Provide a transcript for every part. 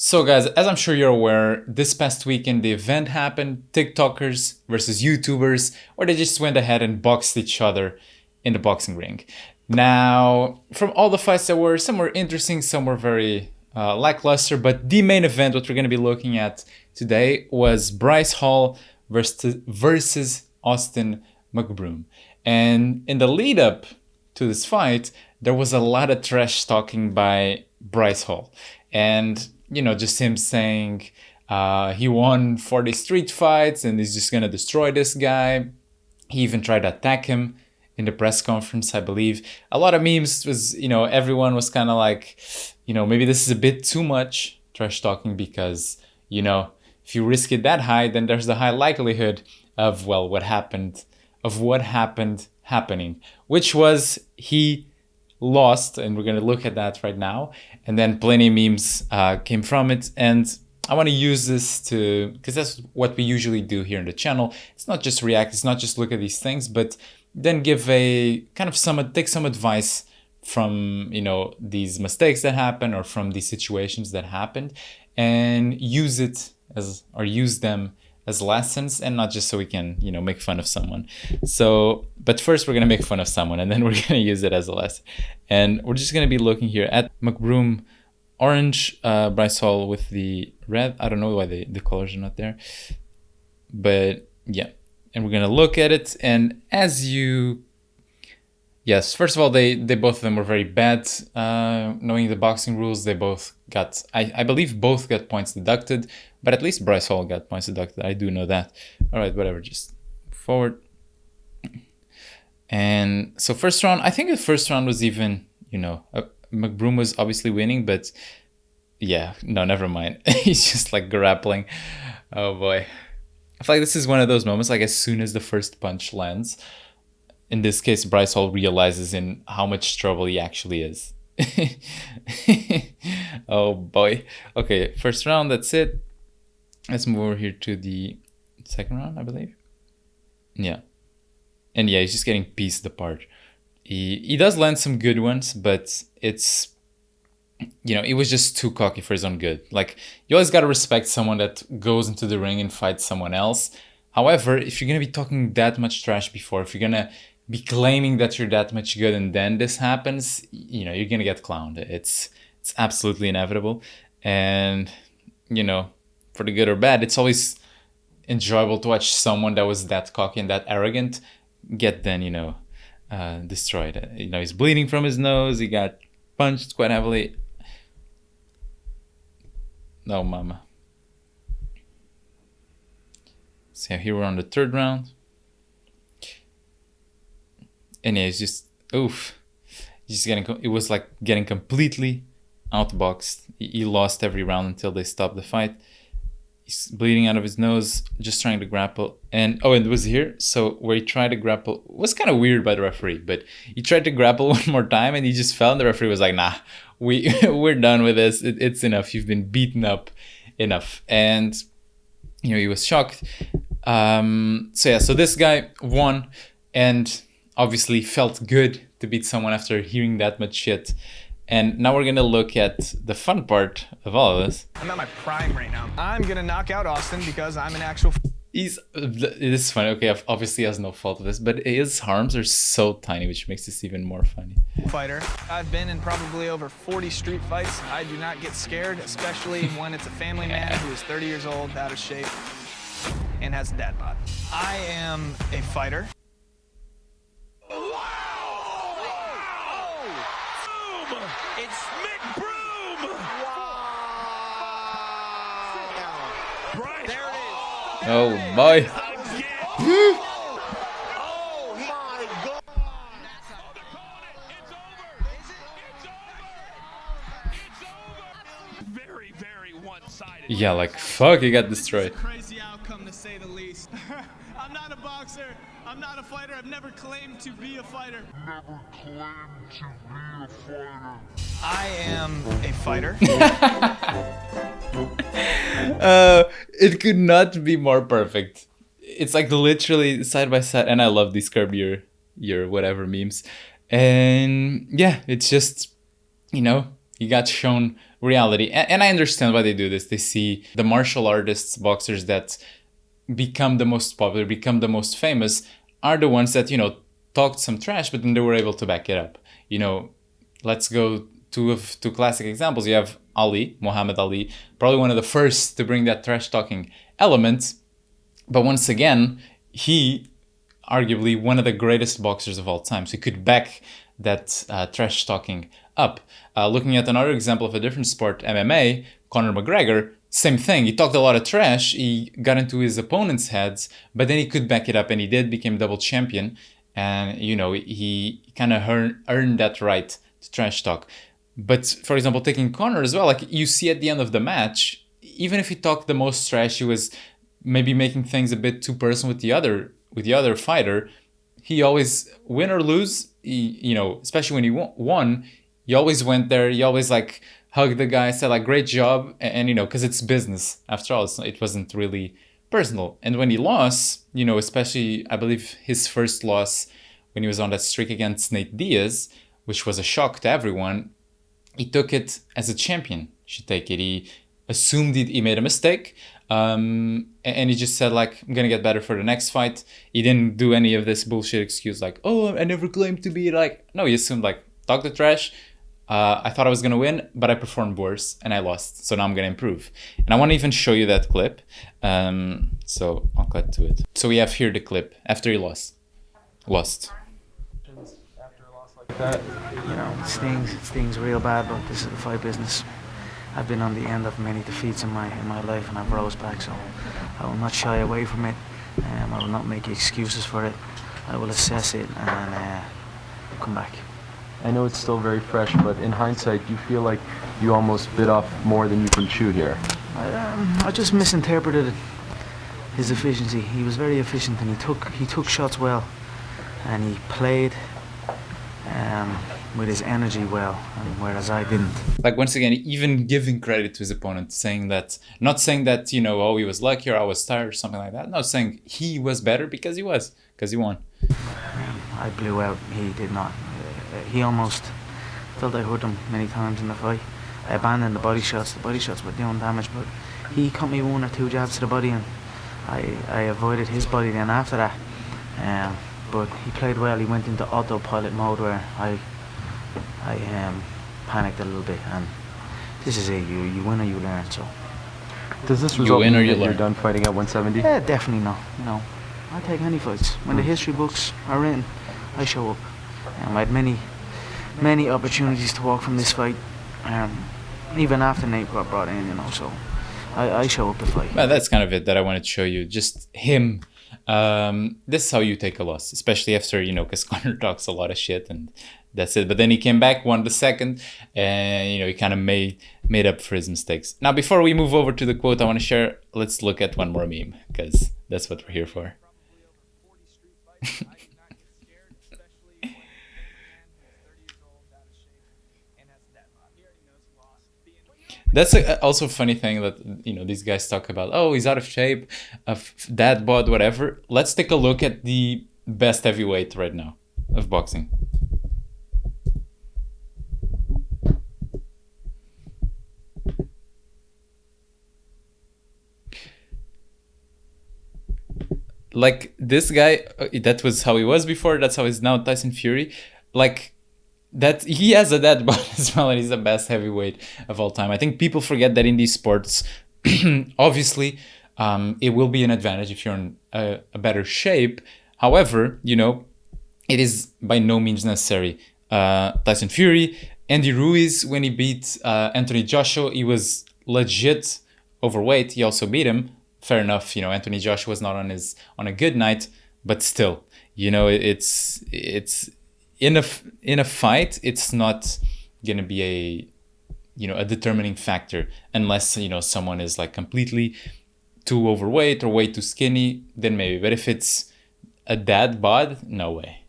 So guys, as I'm sure you're aware, this past weekend the event happened, TikTokers versus YouTubers, where they just went ahead and boxed each other in the boxing ring. Now, from all the fights that were, some were interesting, some were very lackluster, but the main event, what we're going to be looking at today, was Bryce Hall versus Austin Mcbroom. And in the lead up to this fight, there was a lot of trash talking by Bryce Hall. And, you know, just him saying he won 40 street fights and he's just going to destroy this guy. He even tried to attack him in the press conference, I believe. A lot of memes was, you know, everyone was kind of like, you know, maybe this is a bit too much trash talking because, you know, if you risk it that high, then there's the high likelihood of, well, what happened happening, which was he lost, and we're going to look at that right now. And then plenty of memes came from it, and I want to use this to, because that's what we usually do here in the channel. It's not just react, it's not just look at these things, but then give a kind of take some advice from, you know, these mistakes that happen or from these situations that happened, and use them as lessons, and not just so we can, you know, make fun of someone. So, but first we're gonna make fun of someone, and then we're gonna use it as a lesson. And we're just gonna be looking here at Mcbroom orange, Bryce Hall with the red. I don't know why the colors are not there, but yeah. And we're gonna look at it, and yes, first of all, they both of them were very bad. Knowing the boxing rules, they both got, I believe both got points deducted, but at least Bryce Hall got points deducted. I do know that. All right, whatever, just forward. And so first round, I think the first round was even, you know, Mcbroom was obviously winning, but yeah, no, never mind. He's just like grappling. Oh boy. I feel like this is one of those moments, like as soon as the first punch lands, in this case, Bryce Hall realizes in how much trouble he actually is. Oh boy. Okay, first round, that's it. Let's move over here to the second round, I believe. Yeah. And yeah, he's just getting pieced apart. He does land some good ones, but it's, you know, it was just too cocky for his own good. Like, you always got to respect someone that goes into the ring and fights someone else. However, if you're going to be talking that much trash before, if you're going to be claiming that you're that much good and then this happens, you know, you're going to get clowned. It's absolutely inevitable. And, you know, for the good or bad, it's always enjoyable to watch someone that was that cocky and that arrogant get then, you know, destroyed. You know, he's bleeding from his nose. He got punched quite heavily. No, mama. So here we're on the third round. And yeah, it's just, oof. He's just it was like getting completely outboxed. He lost every round until they stopped the fight. He's bleeding out of his nose, just trying to grapple. And oh, and it was here. So where he tried to grapple was kind of weird by the referee, but he tried to grapple one more time and he just fell. And the referee was like, nah, we're done with this. It's enough. You've been beaten up enough. And, you know, he was shocked. So yeah, so this guy won and obviously felt good to beat someone after hearing that much shit. And now we're gonna look at the fun part of all of this. I'm at my prime right now. I'm gonna knock out Austin because I'm an actual This is funny. Okay, obviously he has no fault of this, but his arms are so tiny, which makes this even more funny. fighter. I've been in probably over 40 street fights. I do not get scared, especially when it's a family man who is 30 years old, out of shape, and has a dad bod. I am a fighter. It's Mcbroom! Wow! There it is. Oh boy. Oh my God! It's over. Very, very one-sided. Yeah, like fuck, he got destroyed. Crazy outcome to say the least. I'm not a boxer. I'm not a fighter. I've never claimed to be a fighter. I am a fighter. It could not be more perfect. It's like literally side by side, and I love these curb your whatever memes. And yeah, it's just, you know, he got shown reality. And I understand why they do this. They see the martial artists, boxers that become the most popular, become the most famous, are the ones that, talked some trash, but then they were able to back it up. Let's go to two classic examples. You have Ali, Muhammad Ali, probably one of the first to bring that trash talking element. But once again, he arguably one of the greatest boxers of all time. So he could back that trash talking up. Looking at another example of a different sport, MMA, Conor McGregor, same thing. He talked a lot of trash. He got into his opponent's heads, but then he could back it up, and he did, became double champion. And, he kind of earned that right to trash talk. But, for example, taking Conor as well, like you see at the end of the match, even if he talked the most trash, he was maybe making things a bit too personal with the other fighter. He always, win or lose, especially when he won, he always went there. He always like hugged the guy, said like, great job. And because it's business after all, it wasn't really personal. And when he lost, especially I believe his first loss when he was on that streak against Nate Diaz, which was a shock to everyone, he took it as a champion should take it. He assumed he made a mistake. And he just said like, I'm gonna get better for the next fight. He didn't do any of this bullshit excuse like, oh, I never claimed to be like. No, he assumed like, talk the trash. I thought I was gonna win, but I performed worse and I lost. So now I'm gonna improve. And I want to even show you that clip. So I'll cut to it. So we have here the clip after he lost. After a loss like that, it stings real bad, but this is the fight business. I've been on the end of many defeats in my life, and I've rose back, so I will not shy away from it. I will not make excuses for it. I will assess it and come back. I know it's still very fresh, but in hindsight, do you feel like you almost bit off more than you can chew here? I just misinterpreted his efficiency. He was very efficient, and he took shots well, and he played with his energy well, and whereas I didn't. Like once again, even giving credit to his opponent, saying that, not saying that, oh, he was lucky or I was tired or something like that. No, saying he was better because he won. I blew out, he did not. He almost felt I hurt him many times in the fight. I abandoned the body shots were doing damage, but he cut me one or two jabs to the body, and I avoided his body then after that. But he played well. He went into autopilot mode where I panicked a little bit, and this is it. You win or you learn. So does this result win or mean you that learn? You're done fighting at 170? Yeah, definitely not. I take any fights. When the history books are written, I show up. I had many opportunities to walk from this fight, even after Nate got brought in. So I show up to fight. Well, that's kind of it that I wanted to show you. Just him. This is how you take a loss, especially after, because Conor talks a lot of shit and that's it. But then he came back, won the second, and, he kind of made up for his mistakes. Now, before we move over to the quote I want to share, let's look at one more meme, because that's what we're here for. That's also a funny thing that, these guys talk about, oh, he's out of shape, of dad bod, whatever. Let's take a look at the best heavyweight right now of boxing. Like this guy, that was how he was before, that's how he's now, Tyson Fury. Like, that he has a dad bod as well, and he's the best heavyweight of all time. I think people forget that in these sports, obviously, it will be an advantage if you're in a better shape. However, it is by no means necessary. Tyson Fury, Andy Ruiz, when he beat Anthony Joshua, he was legit overweight. He also beat him. Fair enough, Anthony Joshua was not on a good night, but still, it's in a fight, it's not gonna be a determining factor unless someone is like completely too overweight or way too skinny, then maybe. But if it's a dad bod, no way.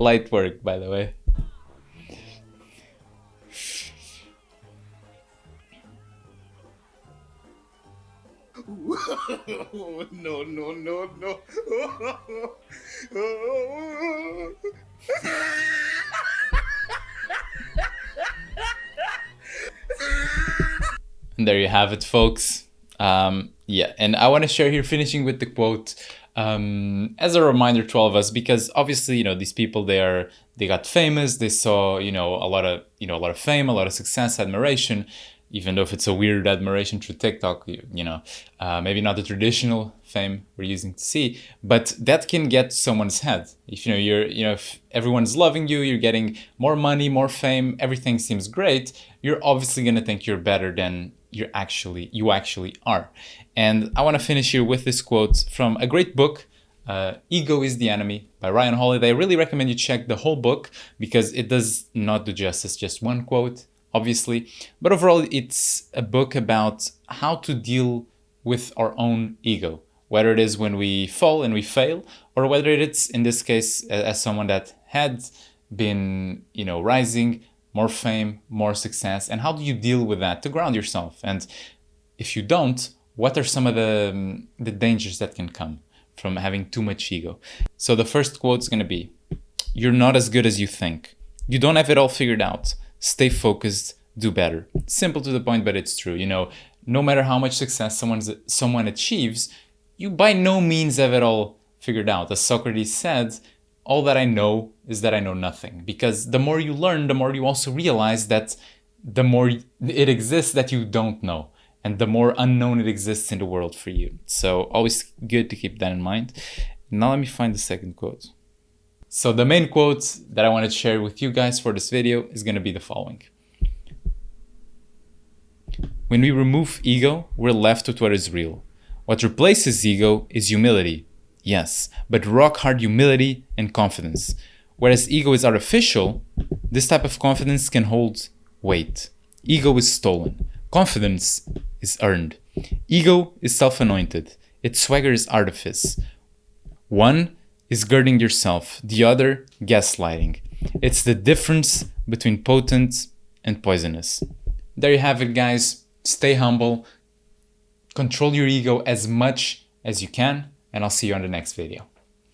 Light work, by the way. No, no, no, no. And there you have it, folks. Yeah, and I want to share here, finishing with the quote, as a reminder to all of us, because obviously, these people, they got famous, they saw, a lot of fame, a lot of success, admiration, even though if it's a weird admiration through TikTok, maybe not the traditional fame we're using to see, but that can get someone's head. If if everyone's loving you, you're getting more money, more fame, everything seems great, you're obviously gonna think you're better than you actually are. And I want to finish here with this quote from a great book, Ego is the Enemy by Ryan Holiday. I really recommend you check the whole book because it does not do justice just one quote, obviously, but overall it's a book about how to deal with our own ego, whether it is when we fall and we fail, or whether it's, in this case, as someone that had been rising, more fame, more success, and how do you deal with that to ground yourself? And if you don't, what are some of the dangers that can come from having too much ego? So the first quote is going to be, you're not as good as you think. You don't have it all figured out. Stay focused, do better. Simple to the point, but it's true. No matter how much success someone achieves, you by no means have it all figured out. As Socrates said, all that I know is that I know nothing. Because the more you learn, the more you also realize that the more it exists that you don't know. And the more unknown it exists in the world for you. So always good to keep that in mind. Now let me find the second quote. So the main quote that I want to share with you guys for this video is going to be the following. When we remove ego, we're left with what is real. What replaces ego is humility. Yes, but rock hard humility and confidence. Whereas ego is artificial, this type of confidence can hold weight. Ego is stolen. Confidence is earned. Ego is self-anointed. Its swagger is artifice. One is girding yourself, the other gaslighting. It's the difference between potent and poisonous. There you have it, guys. Stay humble. Control your ego as much as you can, and I'll see you on the next video.